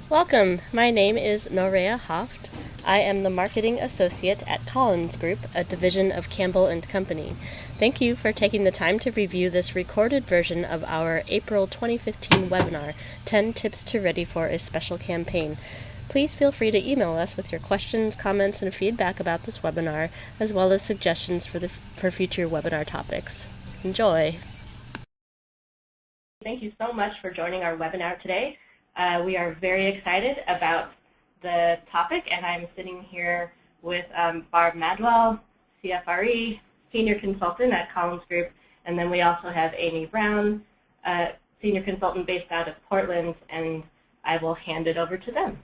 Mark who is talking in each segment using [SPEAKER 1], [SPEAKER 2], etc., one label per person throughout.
[SPEAKER 1] Welcome. My name is Norea Haft. I am the Marketing Associate at Collins Group, a division of Campbell and Company. Thank you for taking the time to review this recorded version of our April 2015 webinar, 10 Tips to Ready for a Special Campaign. Please feel free to email us with your questions, comments, and feedback about this webinar, as well as suggestions for future webinar topics. Enjoy. Thank you so much for joining our webinar today. We are very excited about the topic, and I'm sitting here with Barb Maduell, CFRE, Senior Consultant at Collins Group, and then we also have Amy Brown, Senior Consultant based out of Portland, and I will hand it over to them.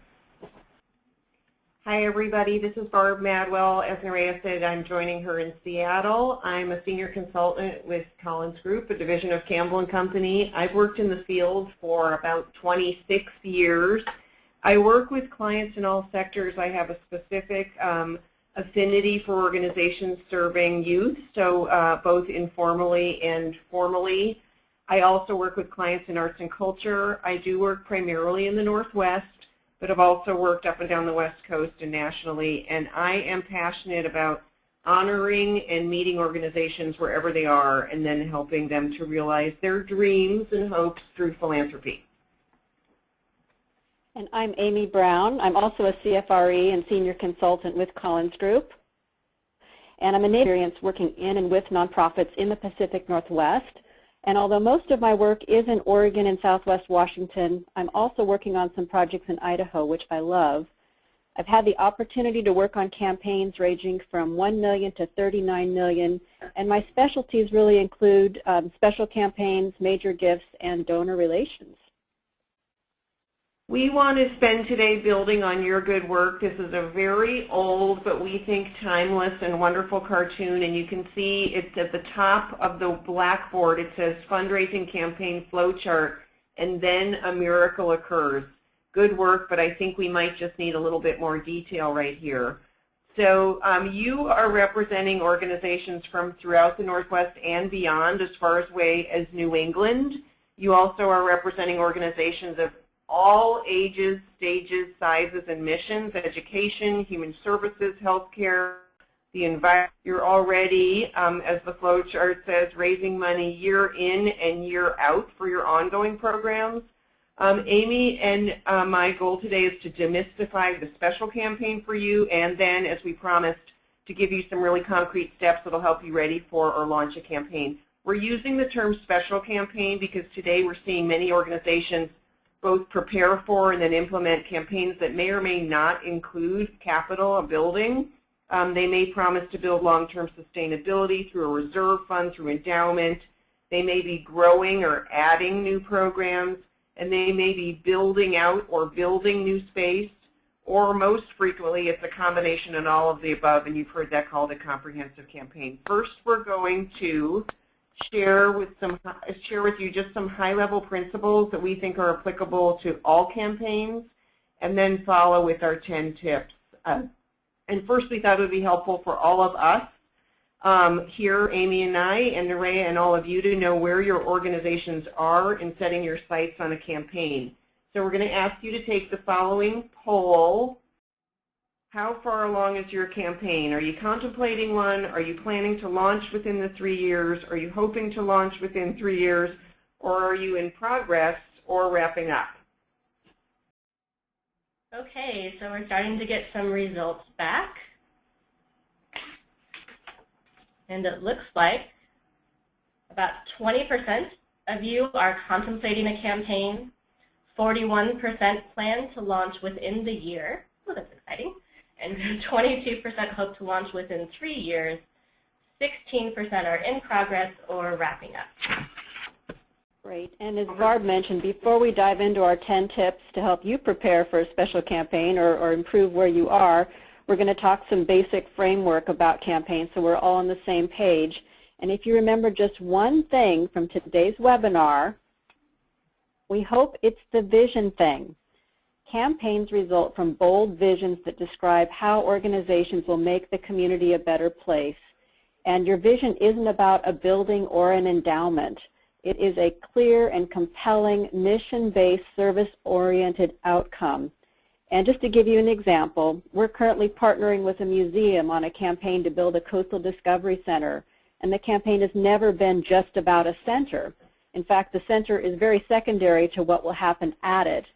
[SPEAKER 2] Hi everybody, this is Barb Maduell. As Norea said, I'm joining her in Seattle. I'm a senior consultant with Collins Group, a division of Campbell and Company. I've worked in the field for about 26 years. I work with clients in all sectors. I have a specific affinity for organizations serving youth, so both informally and formally. I also work with clients in arts and culture. I do work primarily in the Northwest, but I've also worked up and down the West Coast and nationally, and I am passionate about honoring and meeting organizations wherever they are and then helping them to realize their dreams and hopes through philanthropy.
[SPEAKER 3] And I'm Amy Brown. I'm also a CFRE and senior consultant with Collins Group, and I'm an experience working in and with nonprofits in the Pacific Northwest. And although most of my work is in Oregon and Southwest Washington, I'm also working on some projects in Idaho, which I love. I've had the opportunity to work on campaigns ranging from $1 million to $39 million, and my specialties really include special campaigns, major gifts, and donor relations.
[SPEAKER 2] We want to spend today building on your good work. This is a very old, but we think timeless and wonderful cartoon, and you can see it's at the top of the blackboard. It says fundraising campaign flowchart, and then a miracle occurs. Good work, but I think we might just need a little bit more detail right here. So you are representing organizations from throughout the Northwest and beyond as far as New England. You also are representing organizations of all ages, stages, sizes, and missions: education, human services, healthcare, the environment. You're already, as the flow chart says, raising money year in and year out for your ongoing programs. Amy and my goal today is to demystify the special campaign for you, and then, as we promised, to give you some really concrete steps that will help you ready for or launch a campaign. We're using the term special campaign because today we're seeing many organizations both prepare for and then implement campaigns that may or may not include capital, a building. They may promise to build long-term sustainability through a reserve fund, through endowment. They may be growing or adding new programs, and they may be building out or building new space, or most frequently it's a combination of all of the above, and you've heard that called a comprehensive campaign. First, we're going to share with you just some high-level principles that we think are applicable to all campaigns, and then follow with our 10 tips. And first, we thought it would be helpful for all of us here, Amy and I, and Norea and all of you, to know where your organizations are in setting your sights on a campaign. So we're going to ask you to take the following poll. How far along is your campaign? Are you contemplating one? Are you planning to launch within the 3 years? Are you hoping to launch within 3 years? Or are you in progress or wrapping up?
[SPEAKER 1] Okay, so we're starting to get some results back. And it looks like about 20% of you are contemplating a campaign, 41% plan to launch within the year. Oh, that's exciting. And 22% hope to launch within 3 years, 16% are in progress or wrapping up.
[SPEAKER 3] Great. And as Barb mentioned, before we dive into our 10 tips to help you prepare for a special campaign or improve where you are, we're going to talk some basic framework about campaigns so we're all on the same page. And if you remember just one thing from today's webinar, we hope it's the vision thing. Campaigns result from bold visions that describe how organizations will make the community a better place. And your vision isn't about a building or an endowment. It is a clear and compelling mission-based, service-oriented outcome. And just to give you an example, we're currently partnering with a museum on a campaign to build a coastal discovery center. And the campaign has never been just about a center. In fact, the center is very secondary to what will happen at it.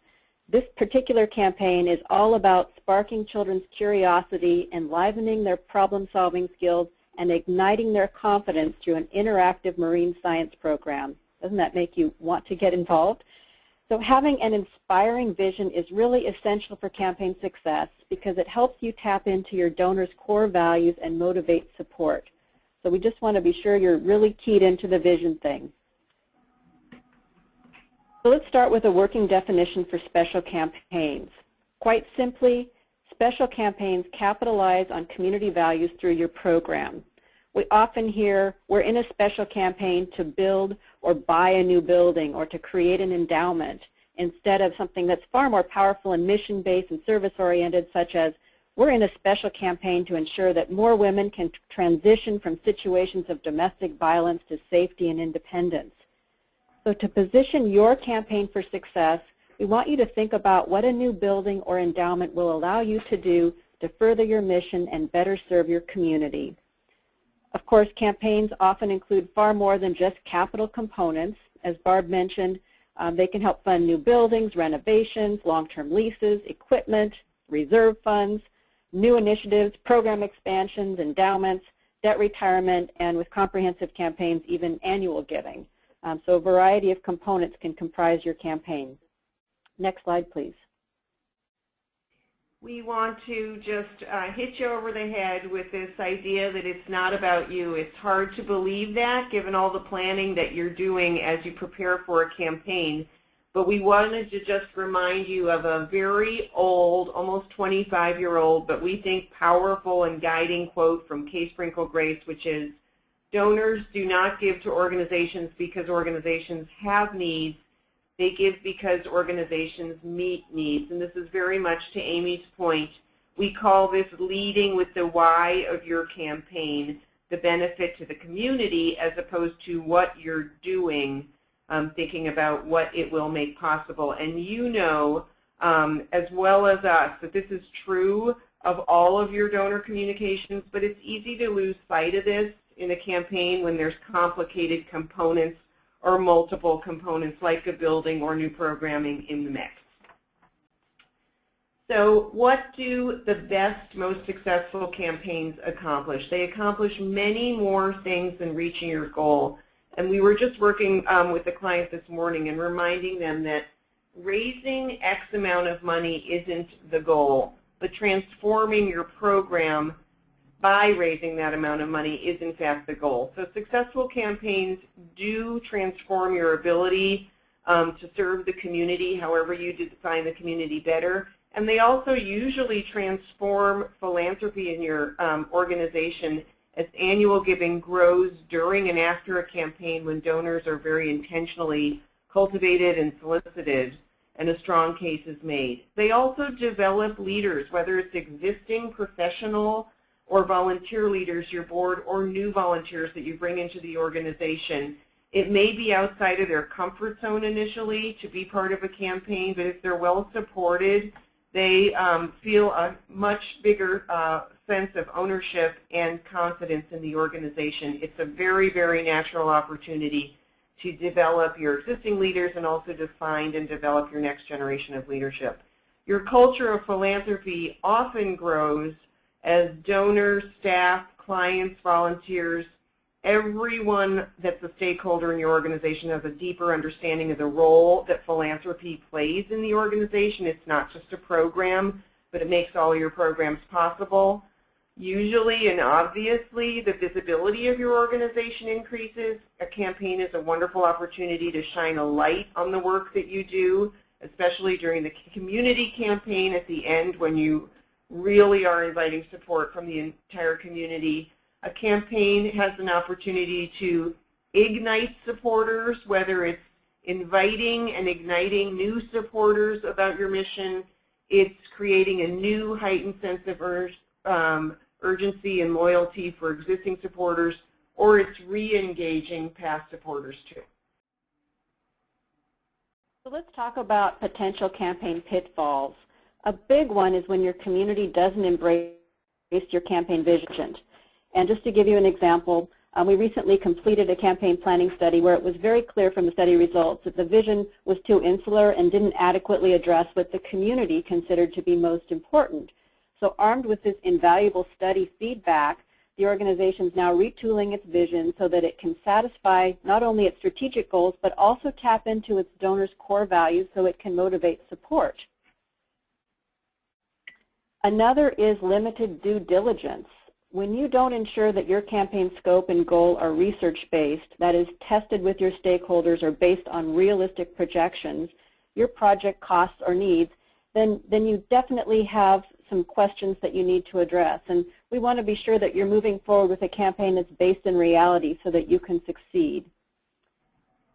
[SPEAKER 3] This particular campaign is all about sparking children's curiosity, enlivening their problem-solving skills, and igniting their confidence through an interactive marine science program. Doesn't that make you want to get involved? So having an inspiring vision is really essential for campaign success because it helps you tap into your donors' core values and motivate support. So we just want to be sure you're really keyed into the vision thing. So let's start with a working definition for special campaigns. Quite simply, special campaigns capitalize on community values through your program. We often hear we're in a special campaign to build or buy a new building or to create an endowment instead of something that's far more powerful and mission-based and service-oriented, such as we're in a special campaign to ensure that more women can transition from situations of domestic violence to safety and independence. So to position your campaign for success, we want you to think about what a new building or endowment will allow you to do to further your mission and better serve your community. Of course, campaigns often include far more than just capital components. As Barb mentioned, they can help fund new buildings, renovations, long-term leases, equipment, reserve funds, new initiatives, program expansions, endowments, debt retirement, and with comprehensive campaigns, even annual giving. So a variety of components can comprise your campaign. Next slide, please.
[SPEAKER 2] We want to just hit you over the head with this idea that it's not about you. It's hard to believe that given all the planning that you're doing as you prepare for a campaign. But we wanted to just remind you of a very old, almost 25-year-old, but we think powerful and guiding quote from K. Sprinkle Grace, which is, donors do not give to organizations because organizations have needs. They give because organizations meet needs. And this is very much to Amy's point. We call this leading with the why of your campaign, the benefit to the community as opposed to what you're doing, thinking about what it will make possible. And you know, as well as us, that this is true of all of your donor communications, but it's easy to lose sight of this in a campaign when there's complicated components or multiple components like a building or new programming in the mix. So what do the best, most successful campaigns accomplish? They accomplish many more things than reaching your goal. And we were just working with the client this morning and reminding them that raising X amount of money isn't the goal, but transforming your program by raising that amount of money is in fact the goal. So successful campaigns do transform your ability to serve the community, however you define the community better. And they also usually transform philanthropy in your organization as annual giving grows during and after a campaign when donors are very intentionally cultivated and solicited and a strong case is made. They also develop leaders, whether it's existing professional or volunteer leaders, your board, or new volunteers that you bring into the organization. It may be outside of their comfort zone initially to be part of a campaign, but if they're well supported, they feel a much bigger sense of ownership and confidence in the organization. It's a very, very natural opportunity to develop your existing leaders and also to find and develop your next generation of leadership. Your culture of philanthropy often grows as donors, staff, clients, volunteers, everyone that's a stakeholder in your organization has a deeper understanding of the role that philanthropy plays in the organization. It's not just a program, but it makes all your programs possible. Usually and obviously, the visibility of your organization increases. A campaign is a wonderful opportunity to shine a light on the work that you do, especially during the community campaign at the end when you really are inviting support from the entire community. A campaign has an opportunity to ignite supporters, whether it's inviting and igniting new supporters about your mission, it's creating a new heightened sense of urgency and loyalty for existing supporters, or it's re-engaging past supporters too.
[SPEAKER 3] So let's talk about potential campaign pitfalls. A big one is when your community doesn't embrace your campaign vision. And just to give you an example, we recently completed a campaign planning study where it was very clear from the study results that the vision was too insular and didn't adequately address what the community considered to be most important. So armed with this invaluable study feedback, the organization is now retooling its vision so that it can satisfy not only its strategic goals, but also tap into its donors' core values so it can motivate support. Another is limited due diligence. When you don't ensure that your campaign scope and goal are research-based, that is tested with your stakeholders or based on realistic projections, your project costs or needs, then you definitely have some questions that you need to address. And we want to be sure that you're moving forward with a campaign that's based in reality so that you can succeed.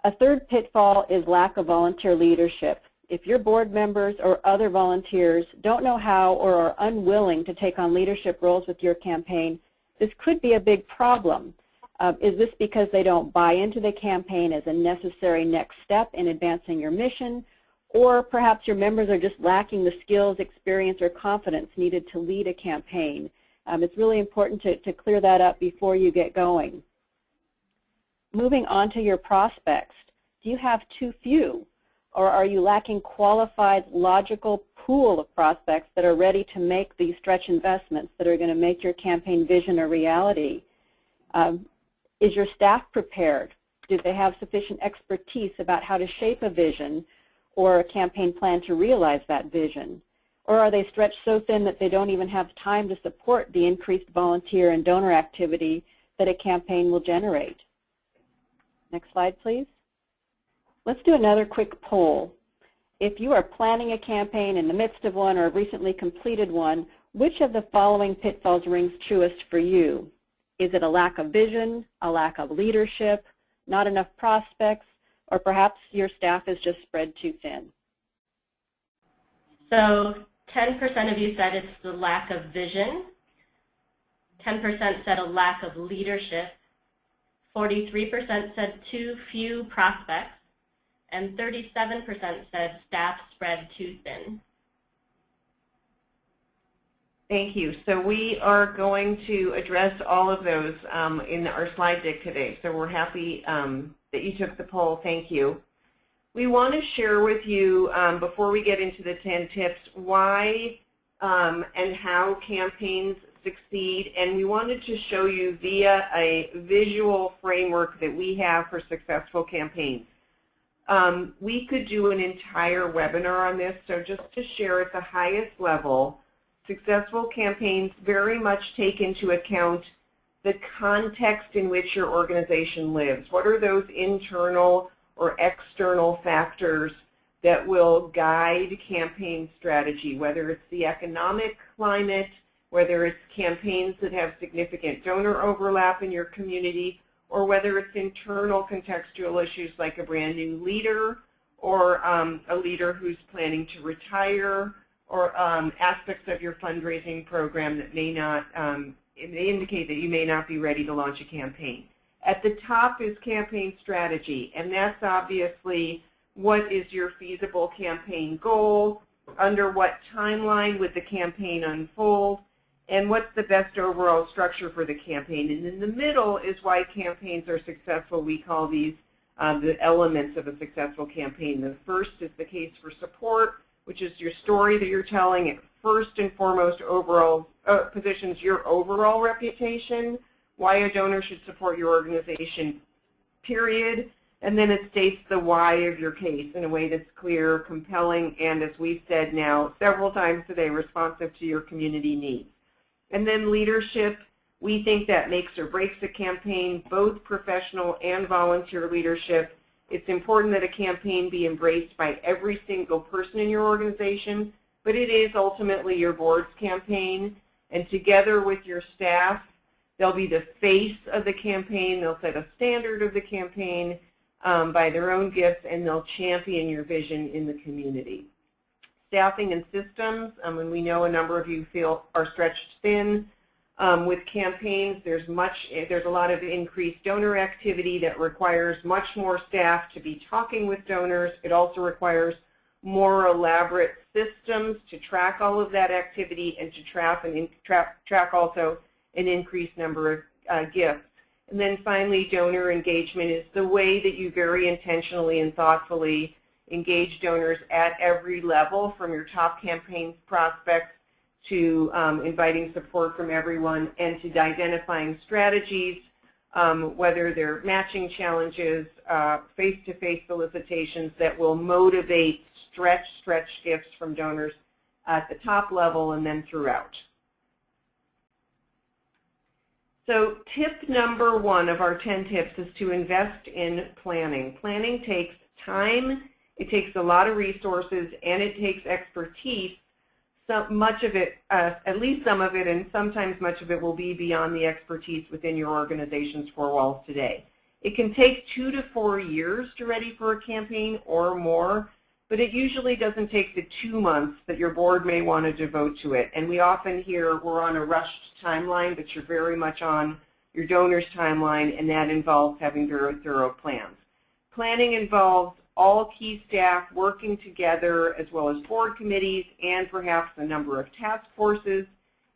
[SPEAKER 3] A third pitfall is lack of volunteer leadership. If your board members or other volunteers don't know how or are unwilling to take on leadership roles with your campaign, this could be a big problem. Is this because they don't buy into the campaign as a necessary next step in advancing your mission? Or perhaps your members are just lacking the skills, experience, or confidence needed to lead a campaign. It's really important to clear that up before you get going. Moving on to your prospects, do you have too few? Or are you lacking qualified, logical pool of prospects that are ready to make these stretch investments that are going to make your campaign vision a reality? Is your staff prepared? Do they have sufficient expertise about how to shape a vision or a campaign plan to realize that vision? Or are they stretched so thin that they don't even have time to support the increased volunteer and donor activity that a campaign will generate? Next slide, please. Let's do another quick poll. If you are planning a campaign, in the midst of one, or have recently completed one, which of the following pitfalls rings truest for you? Is it a lack of vision, a lack of leadership, not enough prospects, or perhaps your staff is just spread too thin?
[SPEAKER 1] So 10% of you said it's the lack of vision, 10% said a lack of leadership, 43% said too few prospects, and 37% said staff spread too thin.
[SPEAKER 2] Thank you. So we are going to address all of those in our slide deck today. So we're happy that you took the poll. Thank you. We want to share with you, before we get into the 10 tips, why and how campaigns succeed. And we wanted to show you via a visual framework that we have for successful campaigns. We could do an entire webinar on this, so just to share at the highest level, successful campaigns very much take into account the context in which your organization lives. What are those internal or external factors that will guide campaign strategy, whether it's the economic climate, whether it's campaigns that have significant donor overlap in your community, or whether it's internal contextual issues like a brand new leader or a leader who's planning to retire, or aspects of your fundraising program that may not, it may indicate that you may not be ready to launch a campaign. At the top is campaign strategy, and that's obviously what is your feasible campaign goal, under what timeline would the campaign unfold, and what's the best overall structure for the campaign. And in the middle is why campaigns are successful. We call these the elements of a successful campaign. The first is the case for support, which is your story that you're telling. It first and foremost overall positions your overall reputation, why a donor should support your organization, period. And then it states the why of your case in a way that's clear, compelling, and as we've said now several times today, responsive to your community needs. And then leadership, we think that makes or breaks a campaign, both professional and volunteer leadership. It's important that a campaign be embraced by every single person in your organization, but it is ultimately your board's campaign. And together with your staff, they'll be the face of the campaign. They'll set a standard of the campaign by their own gifts, and they'll champion your vision in the community. Staffing and systems, and we know a number of you are stretched thin with campaigns. There's a lot of increased donor activity that requires much more staff to be talking with donors. It also requires more elaborate systems to track all of that activity and to track also an increased number of gifts. And then finally, donor engagement is the way that you very intentionally and thoughtfully engage donors at every level, from your top campaign prospects to inviting support from everyone, and to identifying strategies, whether they're matching challenges, face-to-face solicitations that will motivate stretch gifts from donors at the top level and then throughout. So tip number 1 of our 10 tips is to invest in planning. Planning takes time, it takes a lot of resources, and it takes expertise. So much of it, at least some of it, and sometimes much of it will be beyond the expertise within your organization's 4 walls today. It can take 2 to 4 years to ready for a campaign or more, but it usually doesn't take the 2 months that your board may want to devote to it. And we often hear we're on a rushed timeline, but you're very much on your donor's timeline, and that involves having very thorough plans. Planning involves all key staff working together, as well as board committees and perhaps a number of task forces.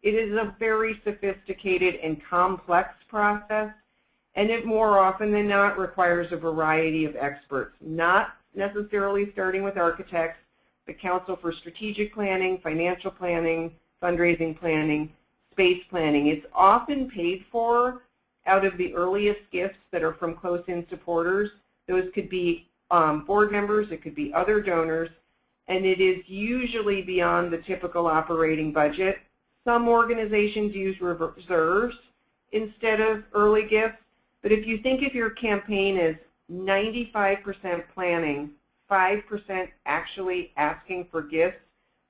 [SPEAKER 2] It is a very sophisticated and complex process, and it more often than not requires a variety of experts, not necessarily starting with architects, but counsel for strategic planning, financial planning, fundraising planning, space planning. It's often paid for out of the earliest gifts that are from close-in supporters. Those could be board members, it could be other donors, and it is usually beyond the typical operating budget. Some organizations use reserves instead of early gifts, but if you think of your campaign as 95% planning, 5% actually asking for gifts,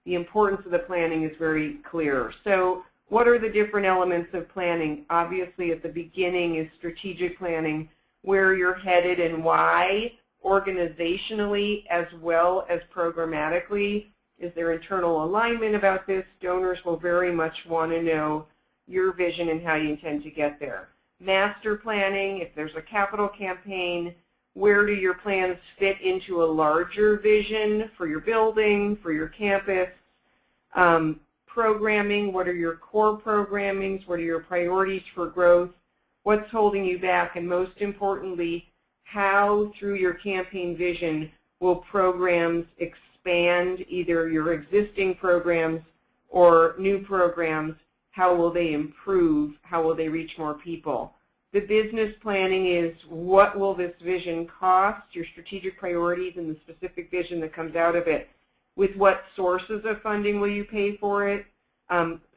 [SPEAKER 2] the importance of the planning is very clear. So what are the different elements of planning? Obviously at the beginning is strategic planning, where you're headed and why, organizationally as well as programmatically. Is there internal alignment about this? Donors will very much want to know your vision and how you intend to get there. Master planning, if there's a capital campaign, where do your plans fit into a larger vision for your building, for your campus? Programming, what are your core programmings? What are your priorities for growth? What's holding you back? And most importantly, how through your campaign vision will programs expand either your existing programs or new programs? How will they improve? How will they reach more people? The business planning is what will this vision cost, your strategic priorities and the specific vision that comes out of it. With what sources of funding will you pay for it?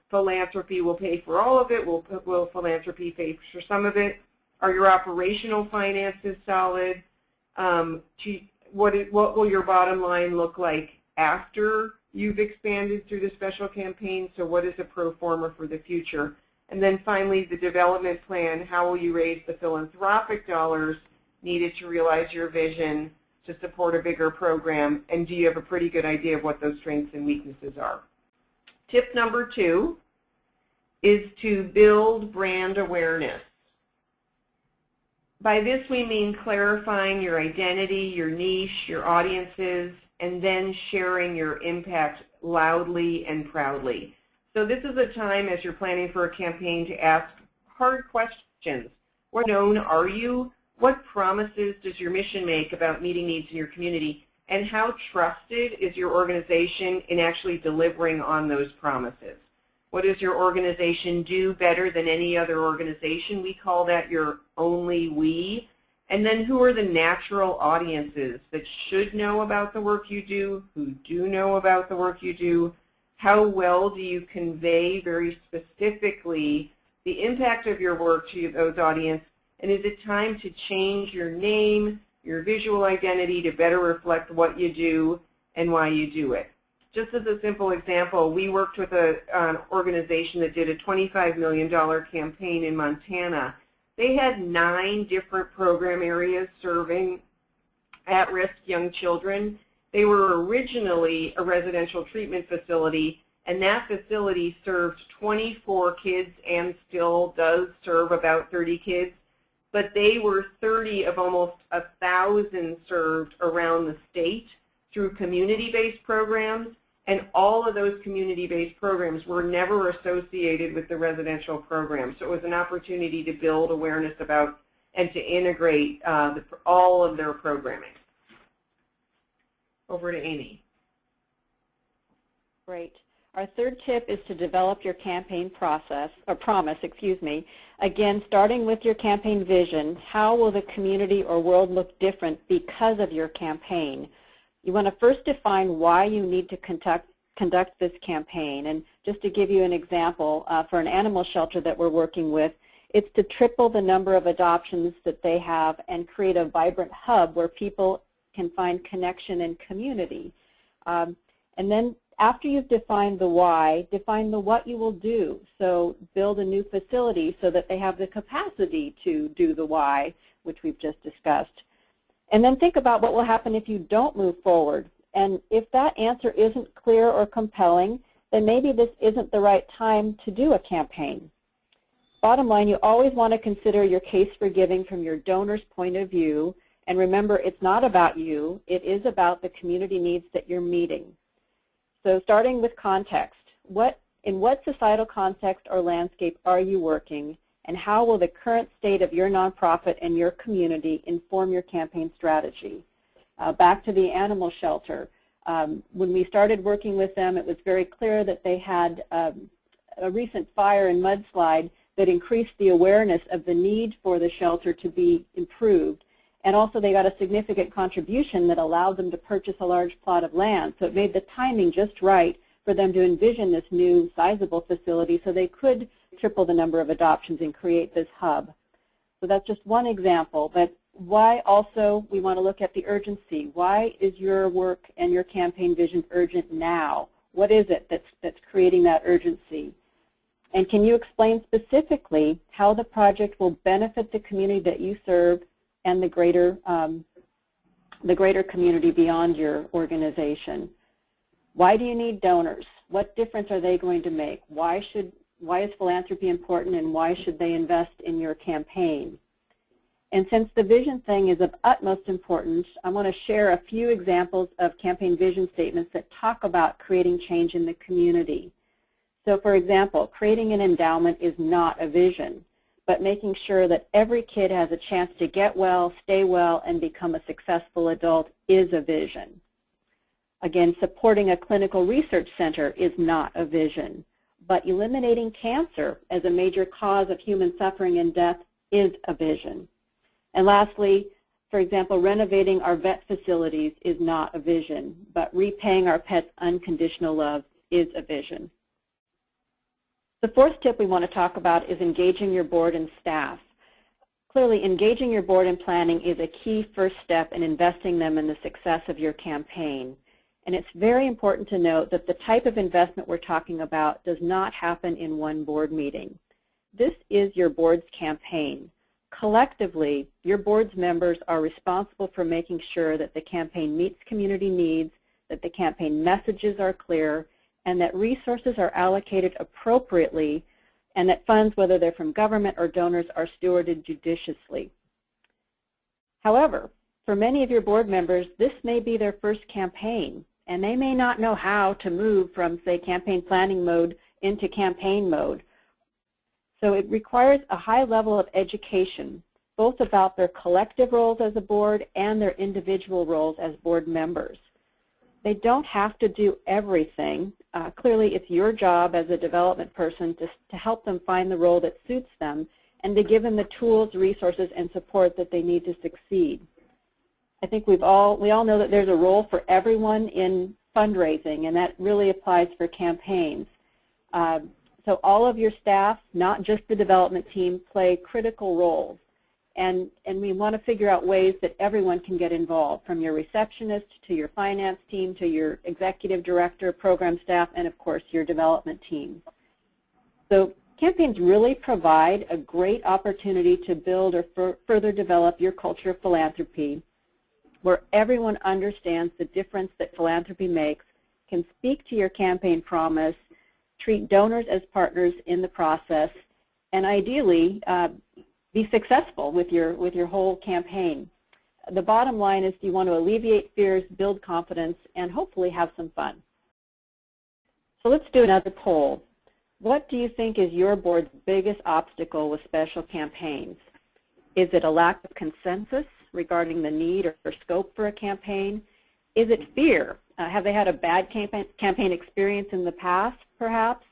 [SPEAKER 2] Philanthropy will pay for all of it. Will philanthropy pay for some of it? Are your operational finances solid? What will your bottom line look like after you've expanded through the special campaign? So what is a pro forma for the future? And then finally, the development plan. How will you raise the philanthropic dollars needed to realize your vision to support a bigger program? And do you have a pretty good idea of what those strengths and weaknesses are? Tip number 2 is to build brand awareness. By this we mean clarifying your identity, your niche, your audiences, and then sharing your impact loudly and proudly. So this is a time as you're planning for a campaign to ask hard questions. What known are you? What promises does your mission make about meeting needs in your community? And how trusted is your organization in actually delivering on those promises? What does your organization do better than any other organization? We call that your only we. And then who are the natural audiences that should know about the work you do, who do know about the work you do? How well do you convey very specifically the impact of your work to those audiences? And is it time to change your name, your visual identity to better reflect what you do and why you do it? Just as a simple example, we worked with an organization that did a $25 million campaign in Montana. They had 9 different program areas serving at-risk young children. They were originally a residential treatment facility, and that facility served 24 kids and still does serve about 30 kids. But they were 30 of almost 1,000 served around the state. through community-based programs, and all of those community-based programs were never associated with the residential program. So it was an opportunity to build awareness about and to integrate all of their programming. Over to Amy.
[SPEAKER 3] Great. Our third tip is to develop your campaign promise, Again, starting with your campaign vision, how will the community or world look different because of your campaign? You want to first define why you need to conduct this campaign. And just to give you an example, for an animal shelter that we're working with, it's to triple the number of adoptions that they have and create a vibrant hub where people can find connection and community. And then after you've defined the why, define the what you will do. So build a new facility so that they have the capacity to do the why, which we've just discussed. And then think about what will happen if you don't move forward. And if that answer isn't clear or compelling, then maybe this isn't the right time to do a campaign. Bottom line, you always want to consider your case for giving from your donor's point of view. And remember, it's not about you. It is about the community needs that you're meeting. So starting with context, in what societal context or landscape are you working, and how will the current state of your nonprofit and your community inform your campaign strategy? Back to the animal shelter. When we started working with them, it was very clear that they had a recent fire and mudslide that increased the awareness of the need for the shelter to be improved. And also they got a significant contribution that allowed them to purchase a large plot of land. So it made the timing just right for them to envision this new sizable facility so they could triple the number of adoptions and create this hub. So that's just one example. But why also we want to look at the urgency. Why is your work and your campaign vision urgent now? What is it that's creating that urgency? And can you explain specifically how the project will benefit the community that you serve and the greater community beyond your organization? Why do you need donors? What difference are they going to make? Why is philanthropy important, and why should they invest in your campaign? And since the vision thing is of utmost importance, I want to share a few examples of campaign vision statements that talk about creating change in the community. So for example, creating an endowment is not a vision, but making sure that every kid has a chance to get well, stay well, and become a successful adult is a vision. Again, supporting a clinical research center is not a vision, but eliminating cancer as a major cause of human suffering and death is a vision. And lastly, for example, renovating our vet facilities is not a vision, but repaying our pets unconditional love is a vision. The fourth tip we want to talk about is engaging your board and staff. Clearly, engaging your board in planning is a key first step in investing them in the success of your campaign. And it's very important to note that the type of investment we're talking about does not happen in one board meeting. This is your board's campaign. Collectively, your board's members are responsible for making sure that the campaign meets community needs, that the campaign messages are clear, and that resources are allocated appropriately, and that funds, whether they're from government or donors, are stewarded judiciously. However, for many of your board members, this may be their first campaign, and they may not know how to move from, say, campaign planning mode into campaign mode. So it requires a high level of education, both about their collective roles as a board and their individual roles as board members. They don't have to do everything. Clearly, it's your job as a development person to help them find the role that suits them and to give them the tools, resources, and support that they need to succeed. I think we all know that there's a role for everyone in fundraising, and that really applies for campaigns. So all of your staff, not just the development team, play critical roles. And we want to figure out ways that everyone can get involved, from your receptionist to your finance team to your executive director, program staff, and of course your development team. So campaigns really provide a great opportunity to build or further develop your culture of philanthropy, where everyone understands the difference that philanthropy makes, can speak to your campaign promise, treat donors as partners in the process, and ideally be successful with your whole campaign. The bottom line is you want to alleviate fears, build confidence, and hopefully have some fun. So let's do another poll. What do you think is your board's biggest obstacle with special campaigns? Is it a lack of consensus regarding the need or scope for a campaign? Is it fear? Have they had a bad campaign experience in the past, perhaps?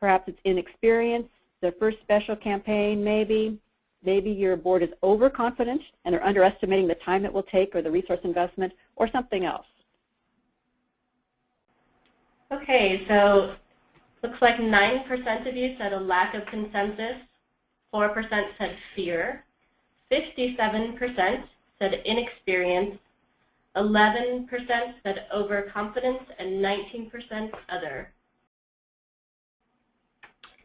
[SPEAKER 3] Perhaps it's inexperience, their first special campaign, maybe. Maybe your board is overconfident and they're underestimating the time it will take or the resource investment, or something else.
[SPEAKER 1] Okay, so looks like 9% of you said a lack of consensus, 4% said fear, 57% said inexperience, 11% said overconfidence, and 19% other.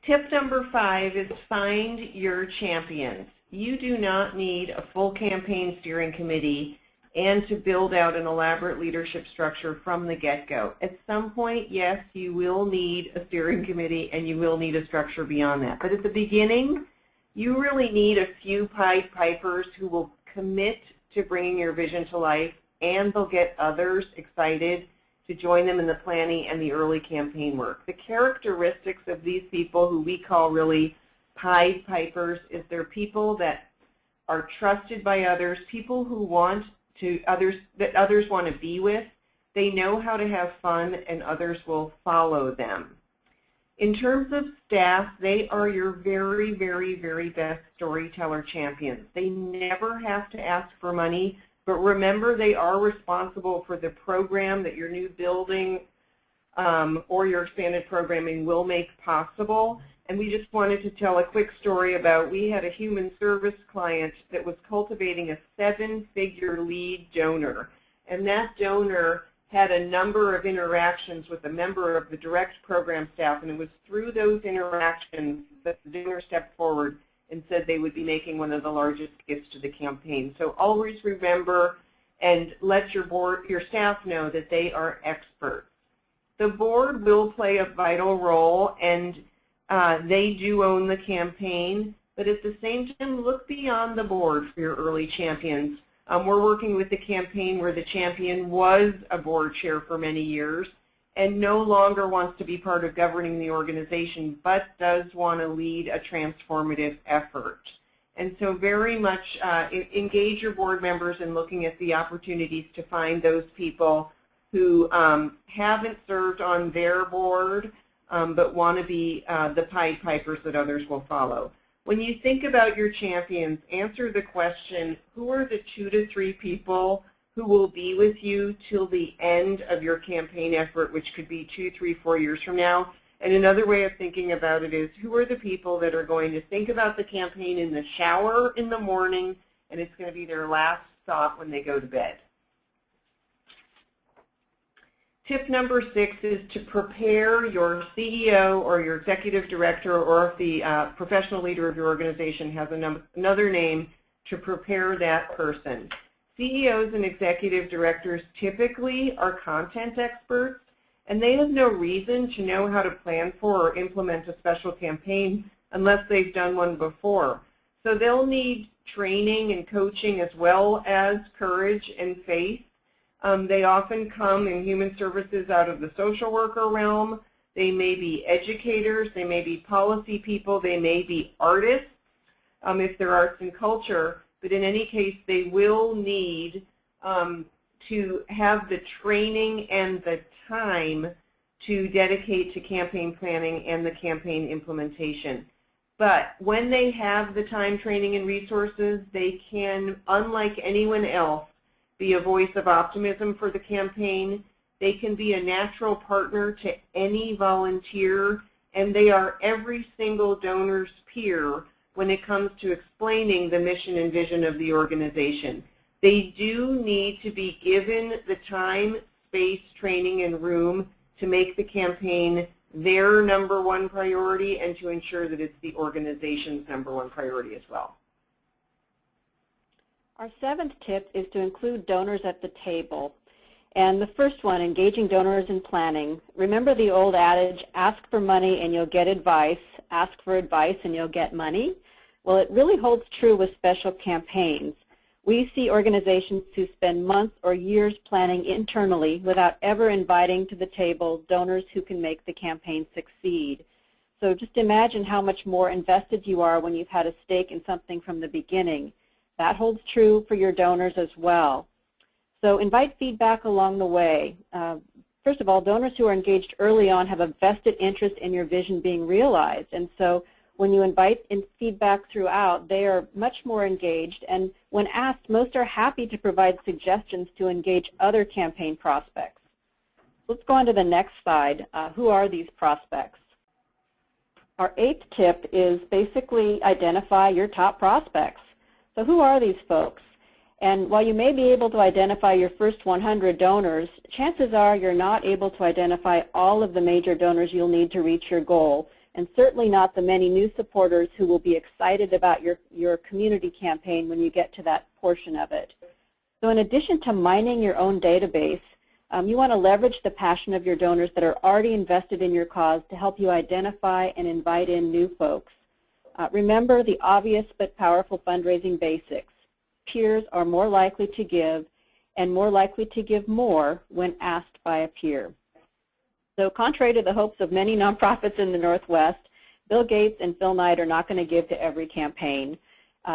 [SPEAKER 2] Tip number 5 is find your champions. You do not need a full campaign steering committee and to build out an elaborate leadership structure from the get-go. At some point, yes, you will need a steering committee and you will need a structure beyond that. But at the beginning, you really need a few Pied Pipers who will commit to bringing your vision to life, and they'll get others excited to join them in the planning and the early campaign work. The characteristics of these people, who we call really Pied Pipers, is they're people that are trusted by others, people who want to that others want to be with. They know how to have fun, and others will follow them. In terms of staff, they are your very, very, very best storyteller champions. They never have to ask for money, but remember, they are responsible for the program that your new building or your expanded programming will make possible. And we just wanted to tell a quick story about, we had a human service client that was cultivating a 7-figure lead donor. And that donor had a number of interactions with a member of the direct program staff, and it was through those interactions that the donor stepped forward and said they would be making one of the largest gifts to the campaign. So always remember and let your board, your staff know that they are experts. The board will play a vital role, and they do own the campaign, but at the same time, look beyond the board for your early champions. We're working with the campaign where the champion was a board chair for many years and no longer wants to be part of governing the organization, but does want to lead a transformative effort. And so very much engage your board members in looking at the opportunities to find those people who haven't served on their board but want to be the Pied Pipers that others will follow. When you think about your champions, answer the question, who are the 2 to 3 people who will be with you till the end of your campaign effort, which could be 2, 3, 4 years from now? And another way of thinking about it is, who are the people that are going to think about the campaign in the shower in the morning, and it's going to be their last thought when they go to bed? Tip number 6 is to prepare your CEO or your executive director, or if the professional leader of your organization has another name, to prepare that person. CEOs and executive directors typically are content experts, and they have no reason to know how to plan for or implement a special campaign unless they've done one before. So they'll need training and coaching as well as courage and faith. They often come in human services out of the social worker realm. They may be educators, they may be policy people, they may be artists if they're arts and culture, but in any case they will need to have the training and the time to dedicate to campaign planning and the campaign implementation. But when they have the time, training, and resources, they can, unlike anyone else, be a voice of optimism for the campaign. They can be a natural partner to any volunteer, and they are every single donor's peer when it comes to explaining the mission and vision of the organization. They do need to be given the time, space, training, and room to make the campaign their #1 priority and to ensure that it's the organization's #1 priority as well.
[SPEAKER 3] Our 7th tip is to include donors at the table. And the first one, engaging donors in planning. Remember the old adage, ask for money and you'll get advice, ask for advice and you'll get money? Well, it really holds true with special campaigns. We see organizations who spend months or years planning internally without ever inviting to the table donors who can make the campaign succeed. So just imagine how much more invested you are when you've had a stake in something from the beginning. That holds true for your donors as well. So invite feedback along the way. First of all, donors who are engaged early on have a vested interest in your vision being realized. And so when you invite in feedback throughout, they are much more engaged. And when asked, most are happy to provide suggestions to engage other campaign prospects. Let's go on to the next slide. Who are these prospects? Our 8th tip is basically identify your top prospects. So who are these folks? And while you may be able to identify your first 100 donors, chances are you're not able to identify all of the major donors you'll need to reach your goal, and certainly not the many new supporters who will be excited about your community campaign when you get to that portion of it. So in addition to mining your own database, you want to leverage the passion of your donors that are already invested in your cause to help you identify and invite in new folks. Remember the obvious but powerful fundraising basics. Peers are more likely to give and more likely to give more when asked by a peer. So contrary to the hopes of many nonprofits in the Northwest, Bill Gates and Phil Knight are not going to give to every campaign.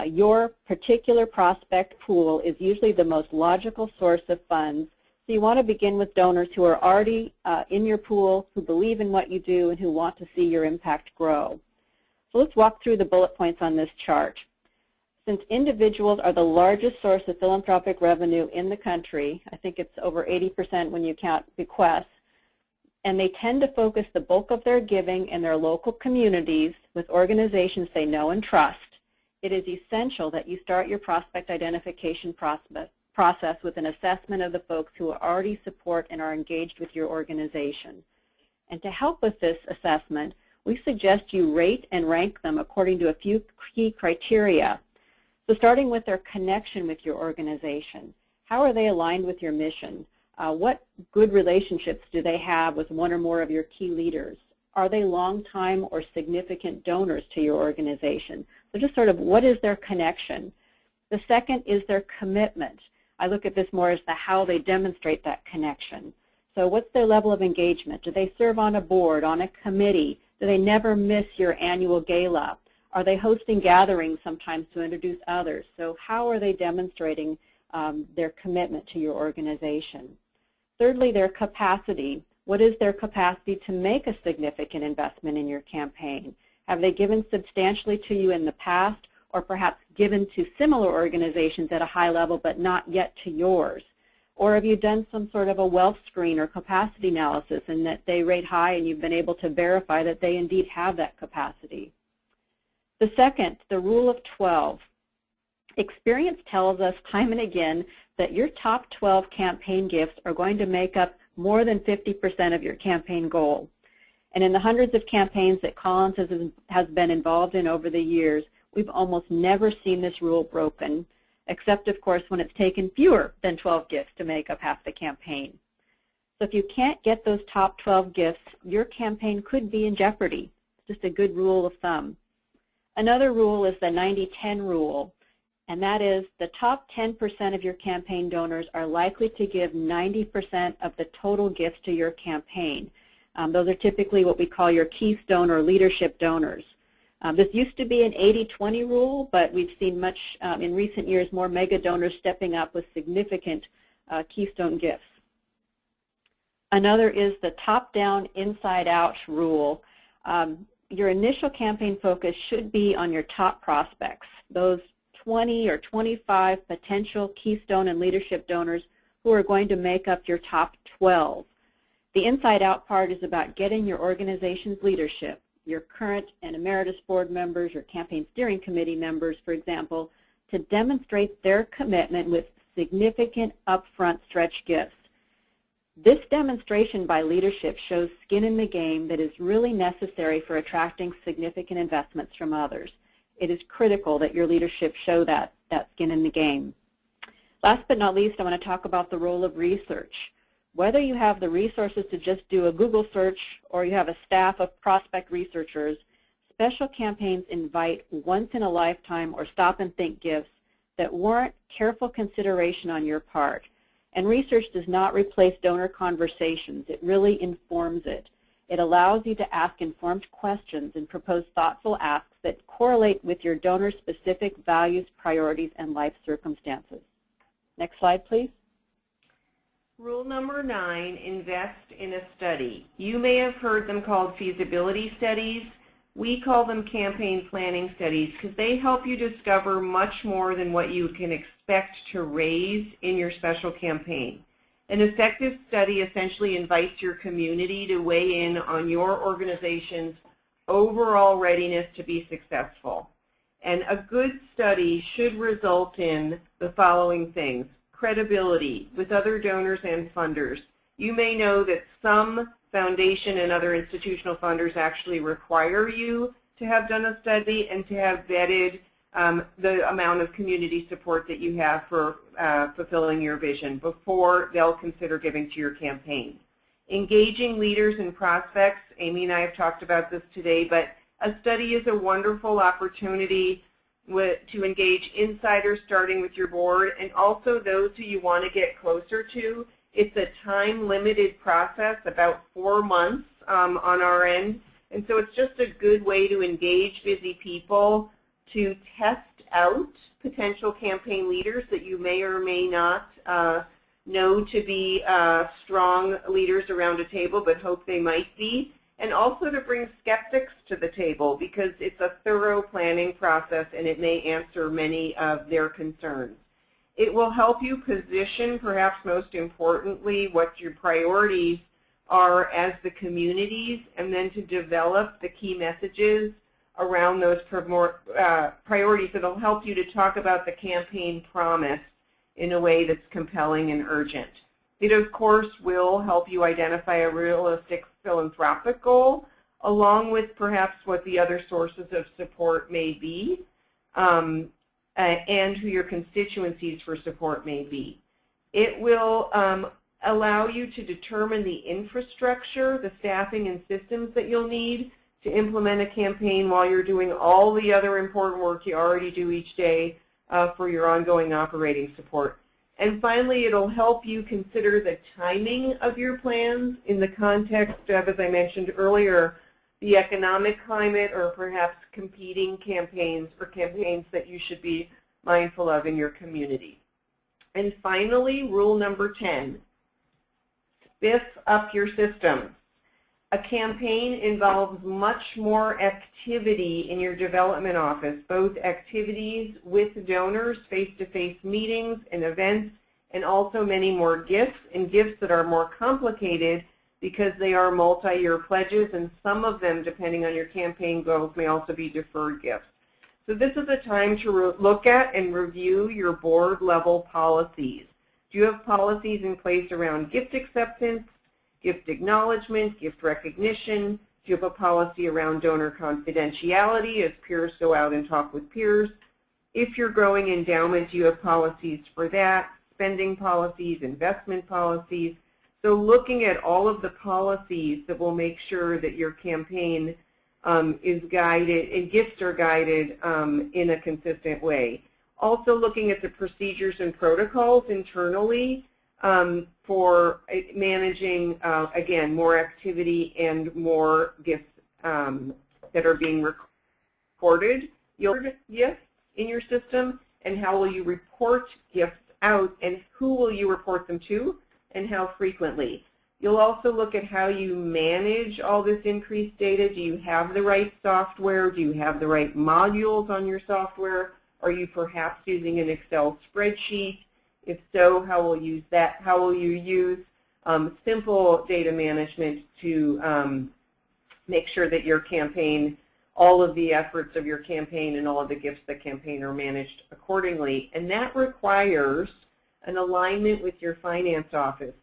[SPEAKER 3] Your particular prospect pool is usually the most logical source of funds. So you want to begin with donors who are already in your pool, who believe in what you do, and who want to see your impact grow. So let's walk through the bullet points on this chart. Since individuals are the largest source of philanthropic revenue in the country, I think it's over 80% when you count bequests, and they tend to focus the bulk of their giving in their local communities with organizations they know and trust, it is essential that you start your prospect identification process with an assessment of the folks who already support and are engaged with your organization. And to help with this assessment, we suggest you rate and rank them according to a few key criteria. So starting with their connection with your organization. How are they aligned with your mission? What good relationships do they have with one or more of your key leaders? Are they long-time or significant donors to your organization? So just sort of what is their connection? The second is their commitment. I look at this more as the how they demonstrate that connection. So what's their level of engagement? Do they serve on a board, on a committee? Do they never miss your annual gala? Are they hosting gatherings sometimes to introduce others? So how are they demonstrating their commitment to your organization? Thirdly, their capacity. What is their capacity to make a significant investment in your campaign? Have they given substantially to you in the past, or perhaps given to similar organizations at a high level but not yet to yours? Or have you done some sort of a wealth screen or capacity analysis and that they rate high and you've been able to verify that they indeed have that capacity? The second, the rule of 12. Experience tells us time and again that your top 12 campaign gifts are going to make up more than 50% of your campaign goal. And in the hundreds of campaigns that Collins has been involved in over the years, we've almost never seen this rule broken, except, of course, when it's taken fewer than 12 gifts to make up half the campaign. So if you can't get those top 12 gifts, your campaign could be in jeopardy. It's just a good rule of thumb. Another rule is the 90-10 rule, and that is the top 10% of your campaign donors are likely to give 90% of the total gifts to your campaign. Those are typically what we call your keystone or leadership donors. This used to be an 80-20 rule, but we've seen much in recent years more mega donors stepping up with significant keystone gifts. Another is the top-down, inside-out rule. Your initial campaign focus should be on your top prospects, those 20 or 25 potential keystone and leadership donors who are going to make up your top 12. The inside-out part is about getting your organization's leadership, your current and emeritus board members, your campaign steering committee members, for example, to demonstrate their commitment with significant upfront stretch gifts. This demonstration by leadership shows skin in the game that is really necessary for attracting significant investments from others. It is critical that your leadership show that skin in the game. Last but not least, I want to talk about the role of research. Whether you have the resources to just do a Google search or you have a staff of prospect researchers, special campaigns invite once-in-a-lifetime or stop-and-think gifts that warrant careful consideration on your part. And research does not replace donor conversations. It really informs it. It allows you to ask informed questions and propose thoughtful asks that correlate with your donor's specific values, priorities, and life circumstances. Next slide, please.
[SPEAKER 2] Rule number 9, invest in a study. You may have heard them called feasibility studies. We call them campaign planning studies because they help you discover much more than what you can expect to raise in your special campaign. An effective study essentially invites your community to weigh in on your organization's overall readiness to be successful. And a good study should result in the following things: credibility with other donors and funders. You may know that some foundation and other institutional funders actually require you to have done a study and to have vetted the amount of community support that you have for fulfilling your vision before they'll consider giving to your campaign. Engaging leaders and prospects, Amy and I have talked about this today, but a study is a wonderful opportunity to engage insiders starting with your board and also those who you want to get closer to. It's a time-limited process, about 4 months on our end, and so it's just a good way to engage busy people to test out potential campaign leaders that you may or may not know to be strong leaders around a table, but hope they might be, and also to bring skeptics to the table because it's a thorough planning process and it may answer many of their concerns. It will help you position, perhaps most importantly, what your priorities are as the communities, and then to develop the key messages around those priorities that will help you to talk about the campaign promise in a way that's compelling and urgent. It, of course, will help you identify a realistic philanthropic goal, along with perhaps what the other sources of support may be, and who your constituencies for support may be. It will allow you to determine the infrastructure, the staffing and systems that you'll need to implement a campaign while you're doing all the other important work you already do each day for your ongoing operating support. And finally, it'll help you consider the timing of your plans in the context of, as I mentioned earlier, the economic climate or perhaps competing campaigns or campaigns that you should be mindful of in your community. And finally, rule number 10, spiff up your system. A campaign involves much more activity in your development office, both activities with donors, face-to-face meetings and events, and also many more gifts, and gifts that are more complicated because they are multi-year pledges, and some of them, depending on your campaign goals, may also be deferred gifts. So this is a time to look at and review your board-level policies. Do you have policies in place around gift acceptance, gift acknowledgement, gift recognition? Do you have a policy around donor confidentiality as peers go out and talk with peers? If you're growing endowment, do you have policies for that? Spending policies, investment policies? So looking at all of the policies that will make sure that your campaign is guided and gifts are guided in a consistent way. Also looking at the procedures and protocols internally for managing, again, more activity and more gifts that are being recorded. You'll gifts in your system, and how will you report gifts out, and who will you report them to, and how frequently. You'll also look at how you manage all this increased data. Do you have the right software? Do you have the right modules on your software? Are you perhaps using an Excel spreadsheet? If so, how will you use that? How will you use simple data management to make sure that your campaign, all of the efforts of your campaign and all of the gifts of the campaign are managed accordingly? And that requires an alignment with your finance office.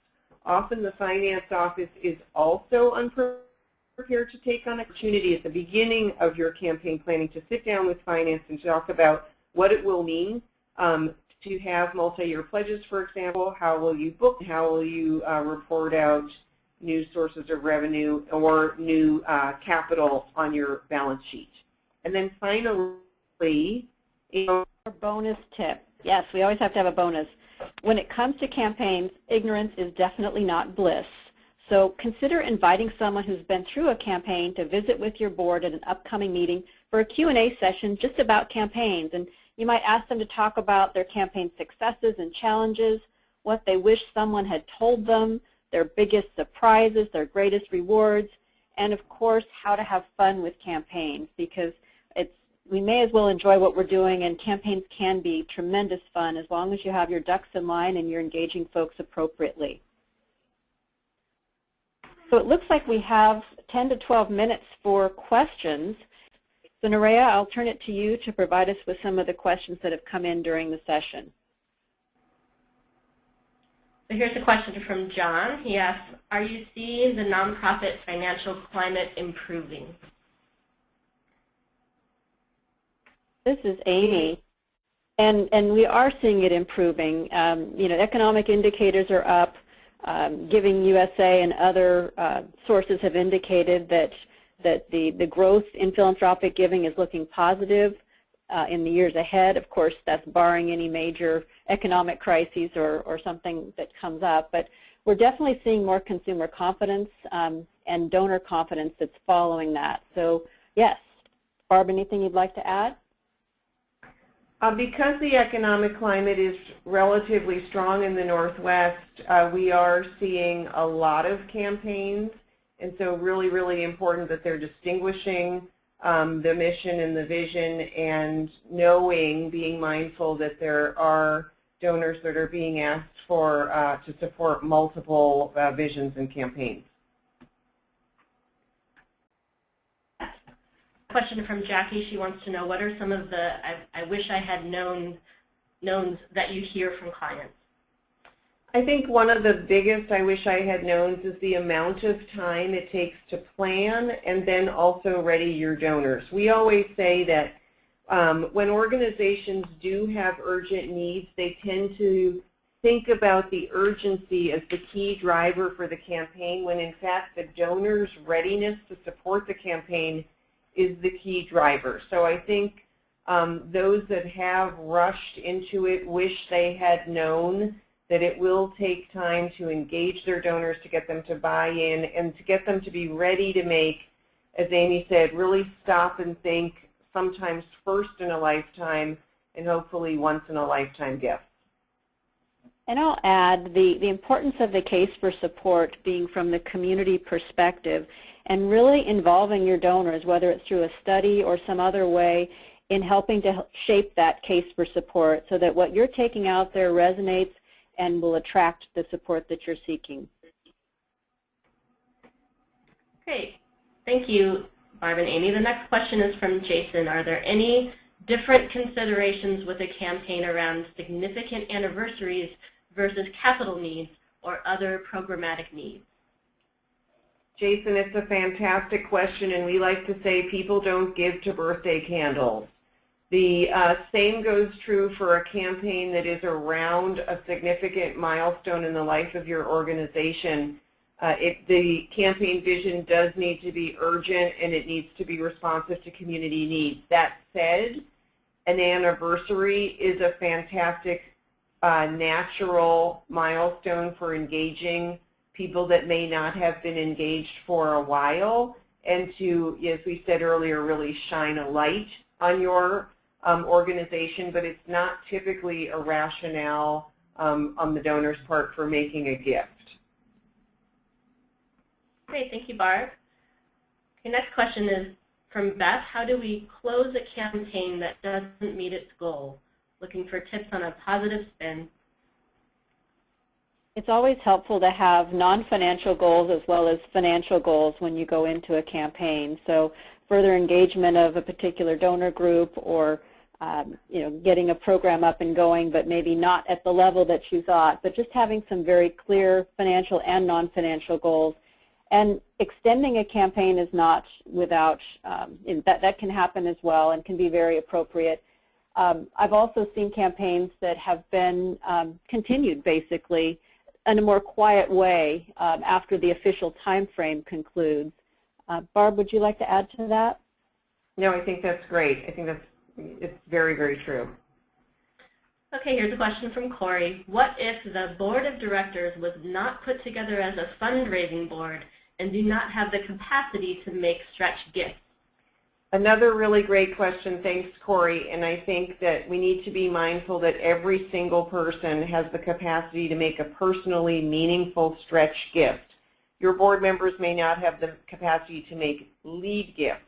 [SPEAKER 2] Often the finance office is also unprepared to take on opportunity at the beginning of your campaign planning to sit down with finance and talk about what it will mean to have multi-year pledges, for example. How will you book? How will you report out new sources of revenue or new capital on your balance sheet? And then finally,
[SPEAKER 3] bonus tip. Yes, we always have to have a bonus. When it comes to campaigns, ignorance is definitely not bliss. So consider inviting someone who's been through a campaign to visit with your board at an upcoming meeting for a Q&A session just about campaigns. And you might ask them to talk about their campaign successes and challenges, what they wish someone had told them, their biggest surprises, their greatest rewards, and of course, how to have fun with campaigns, because we may as well enjoy what we're doing, and campaigns can be tremendous fun as long as you have your ducks in line and you're engaging folks appropriately. So it looks like we have 10 to 12 minutes for questions. So Nerea, I'll turn it to you to provide us with some of the questions that have come in during the session.
[SPEAKER 1] So here's a question from John. He asks, are you seeing the nonprofit financial climate improving?
[SPEAKER 3] This is Amy, and we are seeing it improving. You know, economic indicators are up. Giving USA and other sources have indicated that the growth in philanthropic giving is looking positive in the years ahead. Of course, that's barring any major economic crises or something that comes up. But we're definitely seeing more consumer confidence and donor confidence that's following that. So yes, Barb, anything you'd like to add?
[SPEAKER 2] Because the economic climate is relatively strong in the Northwest, we are seeing a lot of campaigns, and so really, really important that they're distinguishing the mission and the vision and knowing, being mindful that there are donors that are being asked for to support multiple visions and campaigns.
[SPEAKER 1] Question from Jackie. She wants to know, what are some of the I wish I had known that you hear from clients?
[SPEAKER 2] I think one of the biggest I wish I had known is the amount of time it takes to plan and then also ready your donors. We always say that when organizations do have urgent needs, they tend to think about the urgency as the key driver for the campaign, when in fact the donor's readiness to support the campaign is the key driver. So I think those that have rushed into it wish they had known that it will take time to engage their donors, to get them to buy in, and to get them to be ready to make, as Amy said, really stop and think, sometimes first in a lifetime and hopefully once in a lifetime gift.
[SPEAKER 3] And I'll add the importance of the case for support being from the community perspective and really involving your donors, whether it's through a study or some other way, in helping to shape that case for support so that what you're taking out there resonates and will attract the support that you're seeking.
[SPEAKER 1] Great. Thank you, Barb and Amy. The next question is from Jason. Are there any different considerations with a campaign around significant anniversaries versus capital needs or other programmatic needs?
[SPEAKER 2] Jason, it's a fantastic question, and we like to say people don't give to birthday candles. The same goes true for a campaign that is around a significant milestone in the life of your organization. The campaign vision does need to be urgent, and it needs to be responsive to community needs. That said, an anniversary is a fantastic natural milestone for engaging people that may not have been engaged for a while, and to, as we said earlier, really shine a light on your organization, but it's not typically a rationale on the donor's part for making a gift.
[SPEAKER 1] Great, thank you, Barb. Okay, next question is from Beth. How do we close a campaign that doesn't meet its goal? Looking for tips on a positive spin.
[SPEAKER 3] It's always helpful to have non-financial goals as well as financial goals when you go into a campaign. So further engagement of a particular donor group, or getting a program up and going, but maybe not at the level that you thought, but just having some very clear financial and non-financial goals. And extending a campaign is not without, that can happen as well and can be very appropriate. I've also seen campaigns that have been continued basically in a more quiet way after the official time frame concludes. Barb, would you like to add to that?
[SPEAKER 2] No, I think that's great. I think it's very, very true.
[SPEAKER 1] Okay, here's a question from Corey. What if the board of directors was not put together as a fundraising board and do not have the capacity to make stretch gifts?
[SPEAKER 2] Another really great question. Thanks, Corey. And I think that we need to be mindful that every single person has the capacity to make a personally meaningful stretch gift. Your board members may not have the capacity to make lead gifts,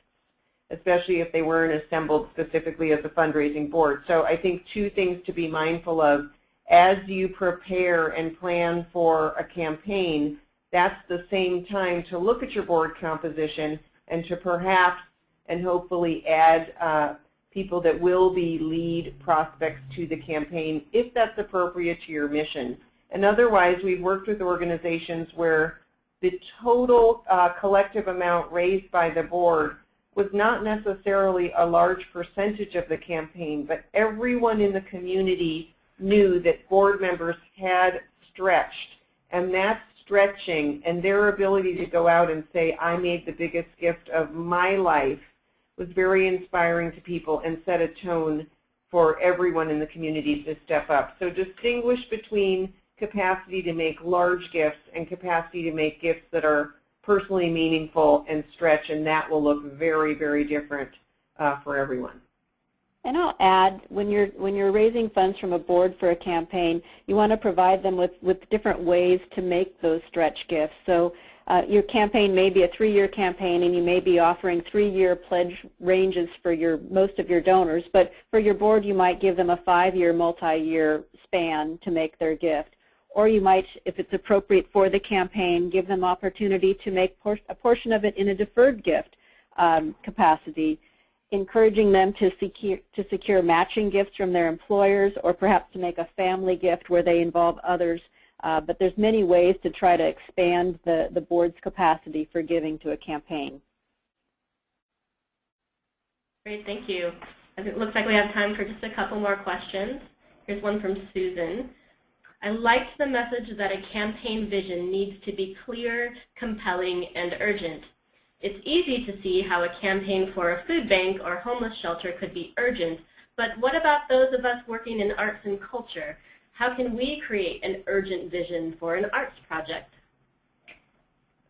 [SPEAKER 2] especially if they weren't assembled specifically as a fundraising board. So I think two things to be mindful of as you prepare and plan for a campaign. That's the same time to look at your board composition and to perhaps and hopefully add people that will be lead prospects to the campaign if that's appropriate to your mission. And otherwise, we've worked with organizations where the total collective amount raised by the board was not necessarily a large percentage of the campaign, but everyone in the community knew that board members had stretched, and that stretching and their ability to go out and say, I made the biggest gift of my life, was very inspiring to people and set a tone for everyone in the community to step up. So distinguish between capacity to make large gifts and capacity to make gifts that are personally meaningful and stretch, and that will look very, very different for everyone.
[SPEAKER 3] And I'll add, when you're raising funds from a board for a campaign, you want to provide them with different ways to make those stretch gifts. So your campaign may be a 3-year campaign, and you may be offering 3-year pledge ranges for most of your donors. But for your board, you might give them a 5-year, multi-year span to make their gift. Or you might, if it's appropriate for the campaign, give them opportunity to make a portion of it in a deferred gift capacity, encouraging them to secure matching gifts from their employers, or perhaps to make a family gift where they involve others. But there's many ways to try to expand the board's capacity for giving to a campaign.
[SPEAKER 1] Great, thank you. It looks like we have time for just a couple more questions. Here's one from Susan. I liked the message that a campaign vision needs to be clear, compelling, and urgent. It's easy to see how a campaign for a food bank or homeless shelter could be urgent, but what about those of us working in arts and culture? How can we create an urgent vision for an arts project?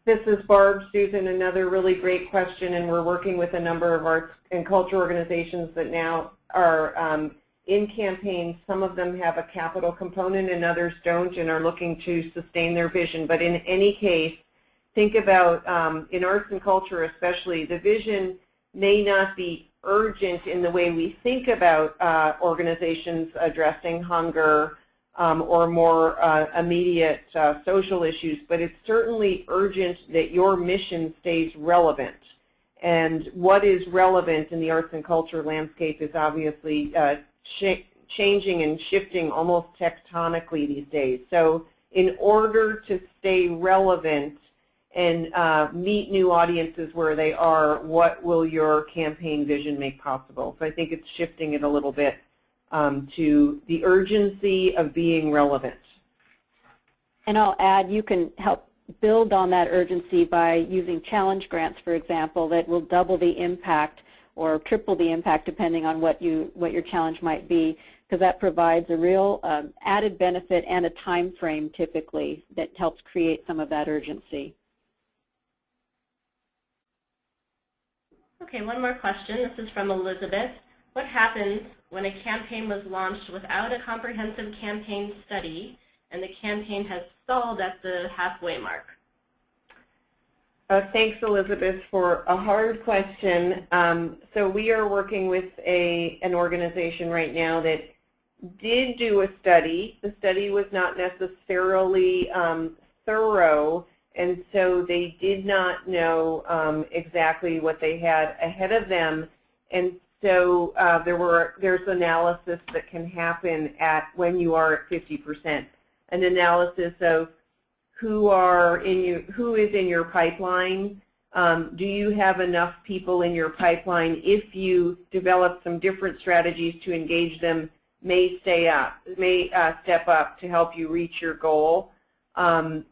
[SPEAKER 2] This is Barb, Susan, another really great question, and we're working with a number of arts and culture organizations that now are in campaigns. Some of them have a capital component and others don't and are looking to sustain their vision. But in any case, think about, in arts and culture especially, the vision may not be urgent in the way we think about organizations addressing hunger or more immediate social issues, but it's certainly urgent that your mission stays relevant. And what is relevant in the arts and culture landscape is obviously changing and shifting almost tectonically these days. So in order to stay relevant and meet new audiences where they are, what will your campaign vision make possible? So I think it's shifting it a little bit to the urgency of being relevant.
[SPEAKER 3] And I'll add, you can help build on that urgency by using challenge grants, for example, that will double the impact or triple the impact depending on what your challenge might be, because that provides a real added benefit and a time frame typically that helps create some of that urgency.
[SPEAKER 1] Okay, one more question. This is from Elizabeth. What happens when a campaign was launched without a comprehensive campaign study and the campaign has stalled at the halfway mark?
[SPEAKER 2] Thanks, Elizabeth, for a hard question. So we are working with an organization right now that did do a study. The study was not necessarily thorough, and so they did not know exactly what they had ahead of them. And so there's analysis that can happen when you are at 50%. An analysis of who is in your pipeline. Do you have enough people in your pipeline? If you develop some different strategies to engage them, may step up to help you reach your goal. Is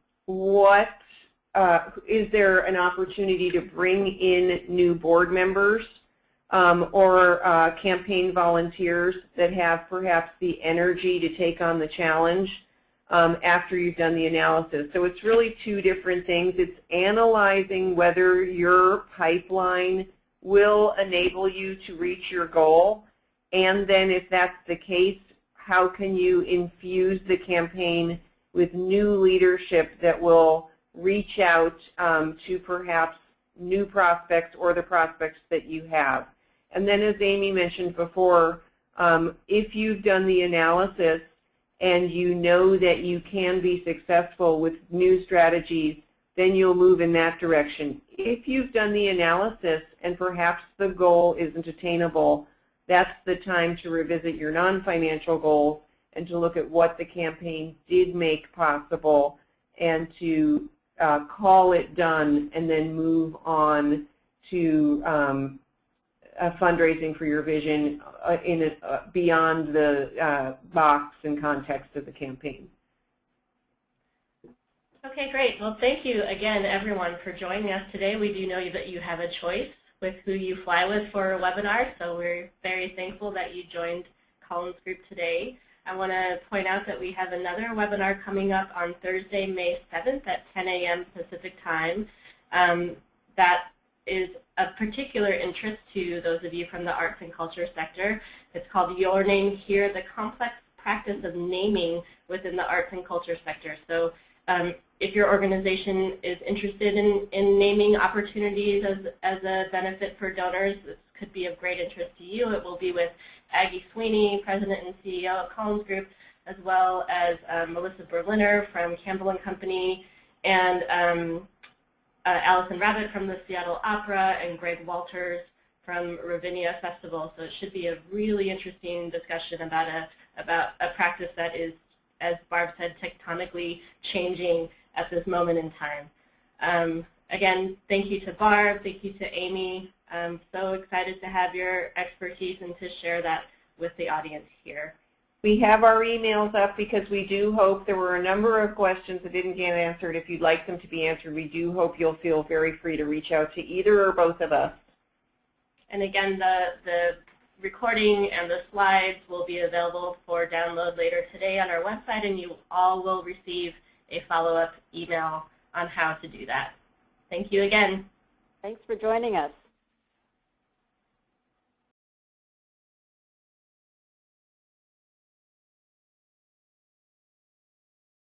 [SPEAKER 2] there an opportunity to bring in new board members? or campaign volunteers that have perhaps the energy to take on the challenge after you've done the analysis. So it's really two different things. It's analyzing whether your pipeline will enable you to reach your goal, and then if that's the case, how can you infuse the campaign with new leadership that will reach out to perhaps new prospects or the prospects that you have. And then, as Amy mentioned before, if you've done the analysis and you know that you can be successful with new strategies, then you'll move in that direction. If you've done the analysis and perhaps the goal isn't attainable, that's the time to revisit your non-financial goals and to look at what the campaign did make possible and to call it done and then move on to fundraising for your vision beyond the box and context of the campaign.
[SPEAKER 1] Okay, great. Well, thank you again, everyone, for joining us today. We do know that you have a choice with who you fly with for a webinar, so we're very thankful that you joined Collins Group today. I want to point out that we have another webinar coming up on Thursday, May 7th at 10 a.m. Pacific time. That is of particular interest to those of you from the arts and culture sector. It's called Your Name Here, the complex practice of naming within the arts and culture sector. So if your organization is interested in naming opportunities as a benefit for donors, this could be of great interest to you. It will be with Aggie Sweeney, President and CEO of Collins Group, as well as Melissa Berliner from Campbell and Company, and Allison Rabbit from the Seattle Opera, and Greg Walters from Ravinia Festival. So it should be a really interesting discussion about a practice that is, as Barb said, tectonically changing at this moment in time. Again, thank you to Barb, thank you to Amy. I'm so excited to have your expertise and to share that with the audience here.
[SPEAKER 2] We have our emails up because we do hope there were a number of questions that didn't get answered. If you'd like them to be answered, we do hope you'll feel very free to reach out to either or both of us.
[SPEAKER 1] And again, the recording and the slides will be available for download later today on our website, and you all will receive a follow-up email on how to do that. Thank you again.
[SPEAKER 3] Thanks for joining us.